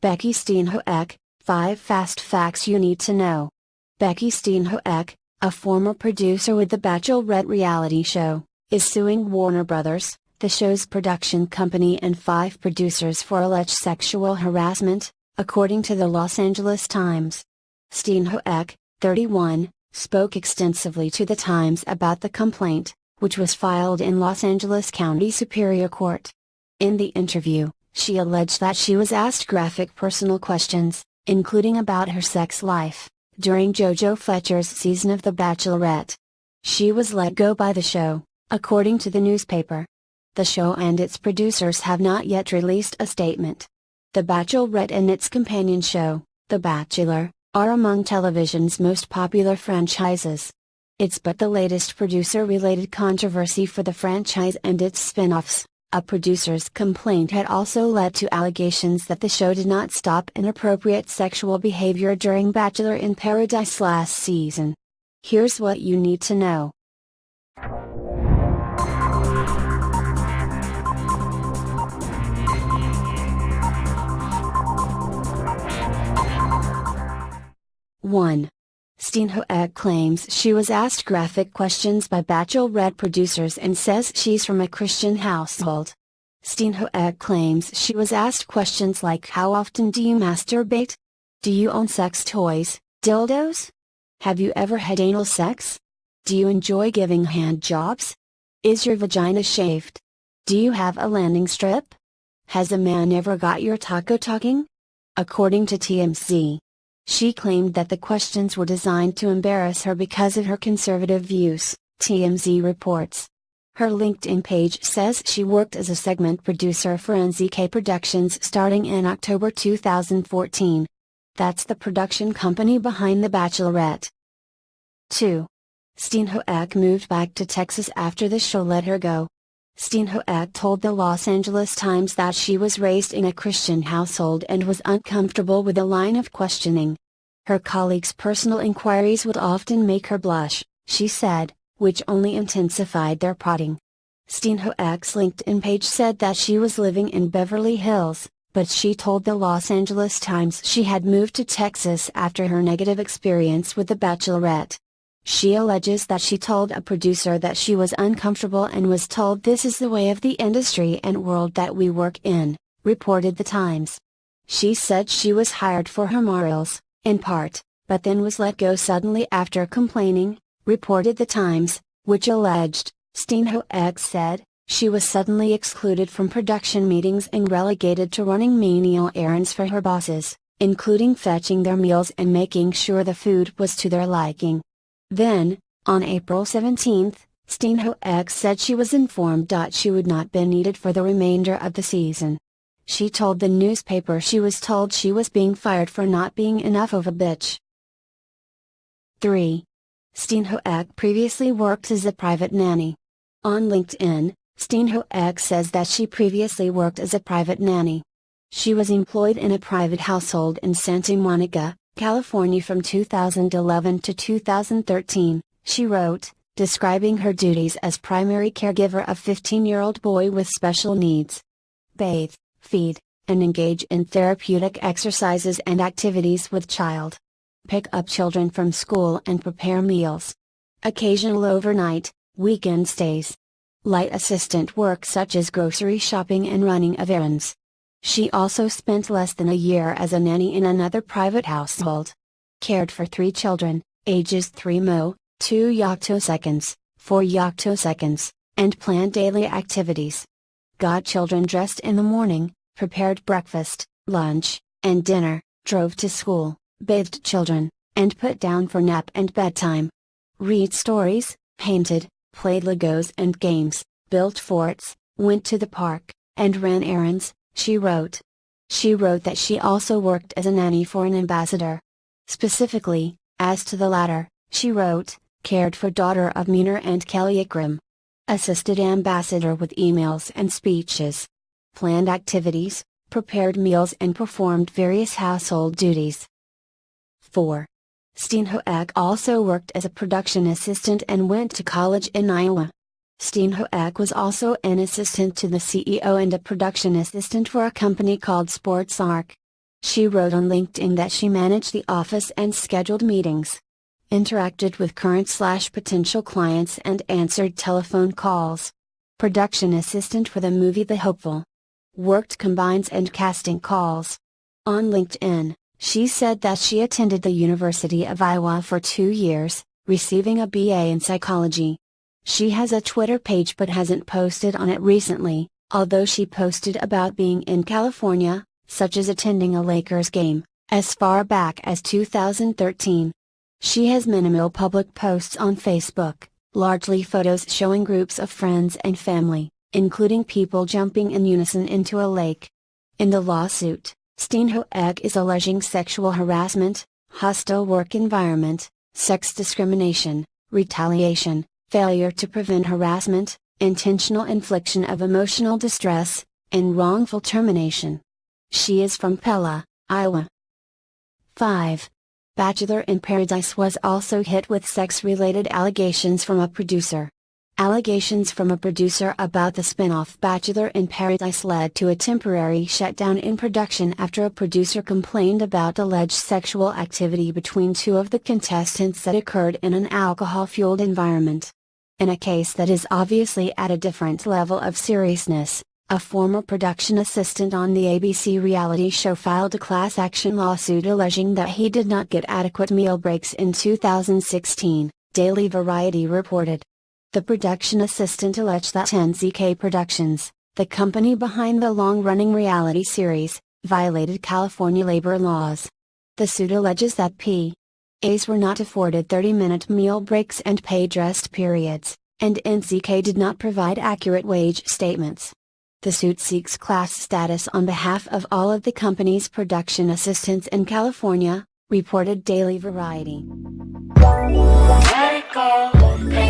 Becky Steenhoek, 5 Fast Facts You Need to Know. Becky Steenhoek, a former producer with the Bachelorette reality show, is suing Warner Brothers, the show's production company, and 5 producers for alleged sexual harassment, according to the Los Angeles Times. Steenhoek, 31, spoke extensively to the Times about the complaint, which was filed in Los Angeles County Superior Court. In the interview, she alleged that she was asked graphic personal questions, including about her sex life, during JoJo Fletcher's season of The Bachelorette. She was let go by the show, according to the newspaper. The show and its producers have not yet released a statement. The Bachelorette and its companion show, The Bachelor, are among television's most popular franchises. It's but the latest producer-related controversy for the franchise and its spin-offs. A producer's complaint had also led to allegations that the show did not stop inappropriate sexual behavior during Bachelor in Paradise last season. Here's what you need to know. One. Steenhoek claims she was asked graphic questions by Bachelorette producers and says she's from a Christian household. Steenhoek claims she was asked questions like, how often do you masturbate? Do you own sex toys, dildos? Have you ever had anal sex? Do you enjoy giving hand jobs? Is your vagina shaved? Do you have a landing strip? Has a man ever got your taco talking? According to TMZ. She claimed that the questions were designed to embarrass her because of her conservative views, TMZ reports. Her LinkedIn page says she worked as a segment producer for NZK Productions starting in October 2014. That's the production company behind The Bachelorette. 2. Steenhoek moved back to Texas after the show let her go. Steenhoek told the Los Angeles Times that she was raised in a Christian household and was uncomfortable with the line of questioning. Her colleagues' personal inquiries would often make her blush, she said, which only intensified their prodding. Steenhoek's LinkedIn page said that she was living in Beverly Hills, but she told the Los Angeles Times she had moved to Texas after her negative experience with The Bachelorette. She alleges that she told a producer that she was uncomfortable and was told this is the way of the industry and world that we work in, reported the Times. She said she was hired for her morals, in part, but then was let go suddenly after complaining, reported the Times, which alleged, Steenhoek said, she was suddenly excluded from production meetings and relegated to running menial errands for her bosses, including fetching their meals and making sure the food was to their liking. Then, on April 17, Steenhoek said she was informed that she would not be needed for the remainder of the season. She told the newspaper she was told she was being fired for not being enough of a bitch. 3. Steenhoek previously worked as a private nanny. On LinkedIn, Steenhoek says that she previously worked as a private nanny. She was employed in a private household in Santa Monica, California from 2011 to 2013, she wrote, describing her duties as primary caregiver of a 15-year-old boy with special needs. Bathe, feed, and engage in therapeutic exercises and activities with child. Pick up children from school and prepare meals. Occasional overnight, weekend stays. Light assistant work such as grocery shopping and running of errands. She also spent less than a year as a nanny in another private household. Cared for 3 children, ages 3 mo, 2 yoctoseconds, 4 yoctoseconds, and planned daily activities. Got children dressed in the morning, prepared breakfast, lunch, and dinner, drove to school, bathed children, and put down for nap and bedtime. Read stories, painted, played Legos and games, built forts, went to the park, and ran errands. She wrote. She wrote that she also worked as a nanny for an ambassador. Specifically, as to the latter, she wrote, cared for daughter of Munir and Kelly Ikram. Assisted ambassador with emails and speeches. Planned activities, prepared meals and performed various household duties. 4. Steenhoek also worked as a production assistant and went to college in Iowa. Steenhoek was also an assistant to the CEO and a production assistant for a company called Sports Arc. She wrote on LinkedIn that she managed the office and scheduled meetings, interacted with current/potential clients and answered telephone calls. Production assistant for the movie The Hopeful. Worked combines and casting calls. On LinkedIn, she said that she attended the University of Iowa for 2 years, receiving a BA in psychology. She has a Twitter page but hasn't posted on it recently, although she posted about being in California, such as attending a Lakers game, as far back as 2013. She has minimal public posts on Facebook, largely photos showing groups of friends and family, including people jumping in unison into a lake. In the lawsuit, Steenhoek is alleging sexual harassment, hostile work environment, sex discrimination, retaliation, failure to prevent harassment, intentional infliction of emotional distress, and wrongful termination. She is from Pella, Iowa. 5. Bachelor in Paradise was also hit with sex-related allegations from a producer. Allegations from a producer about the spin-off Bachelor in Paradise led to a temporary shutdown in production after a producer complained about alleged sexual activity between two of the contestants that occurred in an alcohol-fueled environment. In a case that is obviously at a different level of seriousness, a former production assistant on the ABC reality show filed a class action lawsuit alleging that he did not get adequate meal breaks in 2016, Daily Variety reported. The production assistant alleged that NZK Productions, the company behind the long-running reality series, violated California labor laws. The suit alleges that P.A.s were not afforded 30-minute meal breaks and paid rest periods, and NZK did not provide accurate wage statements. The suit seeks class status on behalf of all of the company's production assistants in California, reported Daily Variety. Let it go.